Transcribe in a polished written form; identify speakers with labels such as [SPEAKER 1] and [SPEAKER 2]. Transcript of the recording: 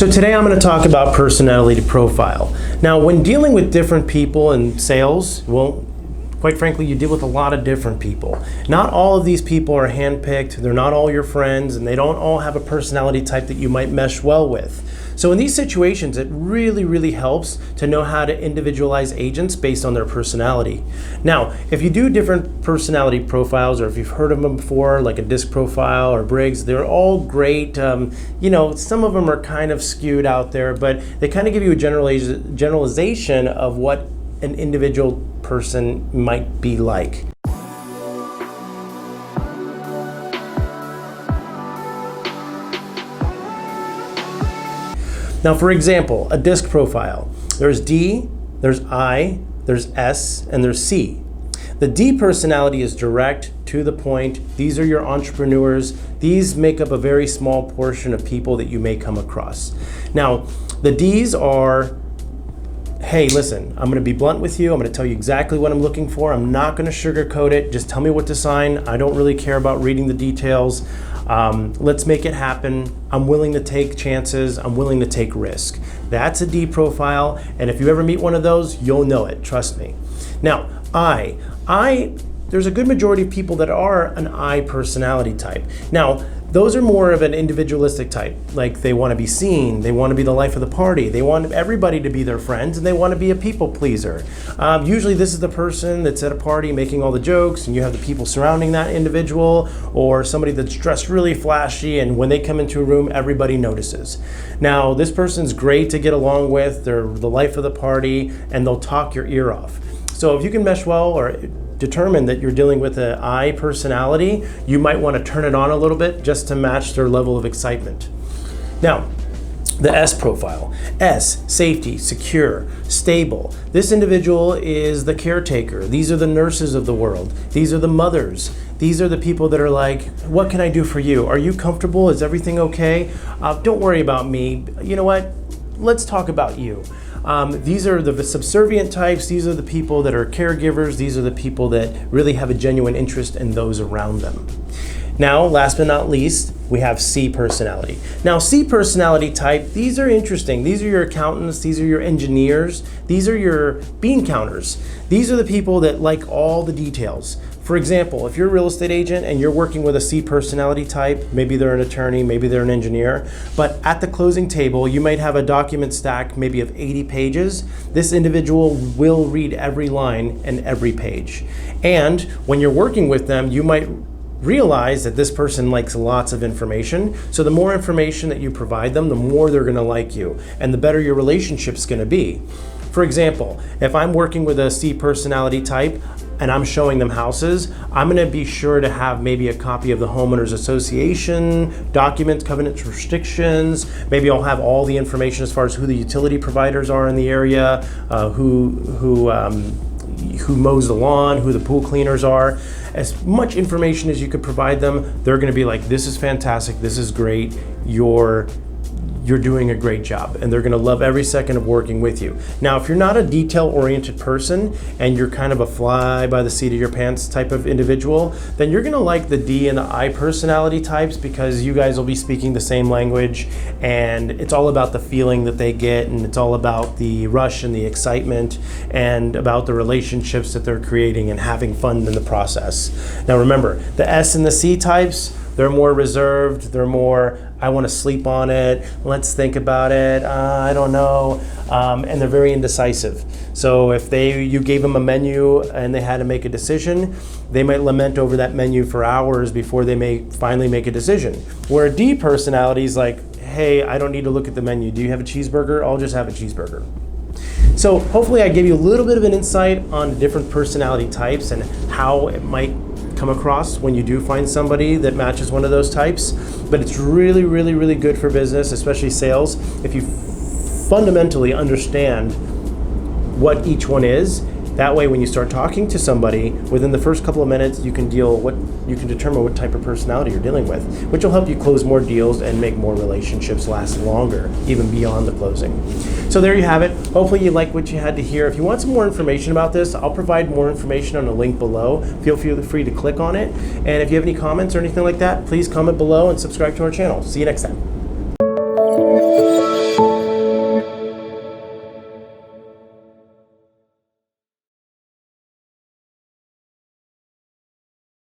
[SPEAKER 1] So today I'm going to talk about personality profile. Now, when dealing with different people in sales, well, quite frankly, you deal with a lot of different people. Not all of these people are handpicked, they're not all your friends, and they don't all have a personality type that you might mesh well with. So in these situations, it really helps to know how to individualize agents based on their personality. Now, if you do different personality profiles, or if you've heard of them before, like a DISC profile or Briggs, they're all great. You know, some of them are kind of skewed out there, but they kind of give you a generalization of what an individual person might be like. Now, for example, a DISC profile. There's D, there's I, there's S, and there's C. The D personality is direct, to the point. These are your entrepreneurs. These make up a very small portion of people that you may come across. Now, the Ds are, hey, listen, I'm going to be blunt with you. I'm going to tell you exactly what I'm looking for. I'm not going to sugarcoat it. Just tell me what to sign. I don't really care about reading the details. Let's make it happen. I'm willing to take chances. I'm willing to take risk. That's a D profile. And if you ever meet one of those, you'll know it. Trust me. Now, there's a good majority of people that are an I personality type. Now, those are more of an individualistic type. Like, they want to be seen, they want to be the life of the party, they want everybody to be their friends, and they want to be a people pleaser. Usually this is the person that's at a party making all the jokes, and you have the people surrounding that individual, or somebody that's dressed really flashy, and when they come into a room, everybody notices. Now, this person's great to get along with, they're the life of the party, and they'll talk your ear off. So if you can mesh well or determine that you're dealing with an I personality, you might want to turn it on a little bit just to match their level of excitement. Now, the S profile. S, safety, secure, stable. This individual is the caretaker. These are the nurses of the world. These are the mothers. These are the people that are like, what can I do for you? Are you comfortable? Is everything okay? Don't worry about me. You know what? Let's talk about you. These are the subservient types. These are the people that are caregivers. These are the people that really have a genuine interest in those around them. Now, last but not least, we have C personality. Now, C personality type, these are interesting. These are your accountants. These are your engineers. These are your bean counters. These are the people that like all the details. For example, if you're a real estate agent and you're working with a C personality type, maybe they're an attorney, maybe they're an engineer, but at the closing table, you might have a document stack maybe of 80 pages. This individual will read every line and every page. And when you're working with them, you might realize that this person likes lots of information. So the more information that you provide them, the more they're going to like you, and the better your relationship's going to be. For example, if I'm working with a C personality type and I'm showing them houses, I'm going to be sure to have maybe a copy of the homeowners association documents, covenants, restrictions. Maybe I'll have all the information as far as who the utility providers are in the area, who mows the lawn, who the pool cleaners are. As much information as you could provide them, they're going to be like, this is fantastic, this is great, you're doing a great job, and they're going to love every second of working with you. Now, if you're not a detail-oriented person and you're kind of a fly by the seat of your pants type of individual, then you're going to like the D and the I personality types, because you guys will be speaking the same language, and it's all about the feeling that they get, and it's all about the rush and the excitement, and about the relationships that they're creating and having fun in the process. Now remember, the S and the C types, they're more reserved, they're more, I want to sleep on it, let's think about it, I don't know, and they're very indecisive. So if you gave them a menu and they had to make a decision, they might lament over that menu for hours before they may finally make a decision. Where a D personality is like, hey, I don't need to look at the menu. Do you have a cheeseburger? I'll just have a cheeseburger. So hopefully I gave you a little bit of an insight on different personality types and how it might come across when you do find somebody that matches one of those types. But it's really good for business, especially sales, if you fundamentally understand what each one is. That way, when you start talking to somebody, within the first couple of minutes, you can determine what type of personality you're dealing with, which will help you close more deals and make more relationships last longer, even beyond the closing. So there you have it. Hopefully you like what you had to hear. If you want some more information about this, I'll provide more information on the link below. Feel free to click on it. And if you have any comments or anything like that, please comment below and subscribe to our channel. See you next time.